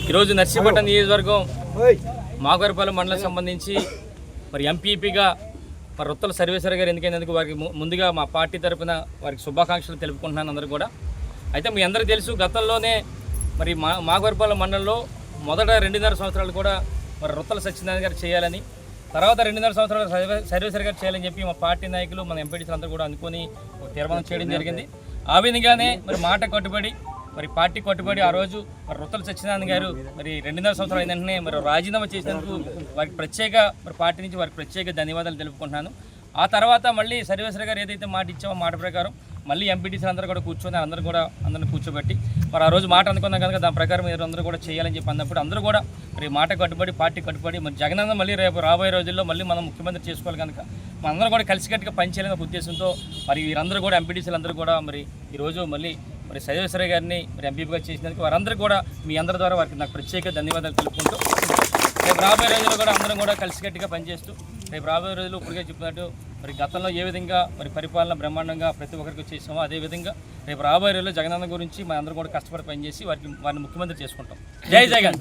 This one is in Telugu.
ఈరోజు నర్సీపట్నం నియోజకవర్గం మాగవరపాలెం మండలం సంబంధించి మరి ఎంపీపీగా మరి రొత్తల సర్వేశ్వర గారు ఎన్నికైనందుకు వారికి ముందుగా మా పార్టీ తరఫున వారికి శుభాకాంక్షలు తెలుపుకుంటున్నాను అందరూ కూడా. అయితే మీ అందరికీ తెలుసు, గతంలోనే మరి మాగవరపాలెం మండలంలో మొదట 2.5 సంవత్సరాలు కూడా మరి రొత్తల సత్యనారాయణ గారు చేయాలని, తర్వాత 2.5 సంవత్సరాలు సర్వేశ్వర గారు చేయాలని చెప్పి మా పార్టీ నాయకులు మన ఎంపీటీసీలు అందరూ కూడా అనుకొని తీర్మానం చేయడం జరిగింది. ఆ విధంగానే మరి మాట కట్టుబడి మరి పార్టీ కట్టుబడి ఆ రోజు మరి రొత్తల సత్యనారాయణ గారు మరి 2.5 సంవత్సరాలు అయిన వెంటనే మరి రాజీనామా చేసినందుకు వారికి ప్రత్యేక మరి పార్టీ నుంచి వారికి ప్రత్యేక ధన్యవాదాలు తెలుపుకుంటున్నాను. ఆ తర్వాత మళ్ళీ సర్వేశ్వర గారు ఏదైతే మాట ఇచ్చామో మాట ప్రకారం మళ్ళీ ఎంపీటీసీలు అందరూ కూడా కూర్చొని అందరిని కూర్చోబెట్టి మరి ఆ రోజు మాట అనుకున్నాం కనుక దాని ప్రకారం మీరు అందరూ కూడా చేయాలని చెప్పి అన్నప్పుడు అందరూ కూడా మరి మాట కట్టుబడి పార్టీ కట్టుబడి మరి జగనన్న మళ్ళీ రేపు రాబోయే రోజుల్లో మళ్ళీ మనం ముఖ్యమంత్రి చేసుకోవాలి కనుక మనందరం కూడా కలిసికట్టుగా పనిచేయాలనే ఉద్దేశంతో మరి వీరందరూ కూడా ఎంపీటీసీలు అందరూ కూడా మరి ఈరోజు మళ్ళీ మరి సర్వేశ్వర గారిని మరి ఎంపీగా చేసినందుకు వారందరూ కూడా మీ అందరి ద్వారా వారికి నాకు ప్రత్యేక ధన్యవాదాలు తెలుపుకుంటూ రేపు రాబోయే రోజుల్లో కూడా అందరం కూడా కలిసికట్టుగా పనిచేస్తూ రేపు రాబోయే రోజులు ఇప్పటికే చెప్పినట్టు మరి గతంలో ఏ విధంగా మరి పరిపాలన బ్రహ్మాండంగా ప్రతి ఒక్కరికి చేసామో అదేవిధంగా రేపు రాబోయే రోజుల్లో జగనన్న గురించి మన అందరం కూడా కష్టపడి పనిచేసి వారిని ముఖ్యమంత్రి చేసుకుంటాం. జై జగన్.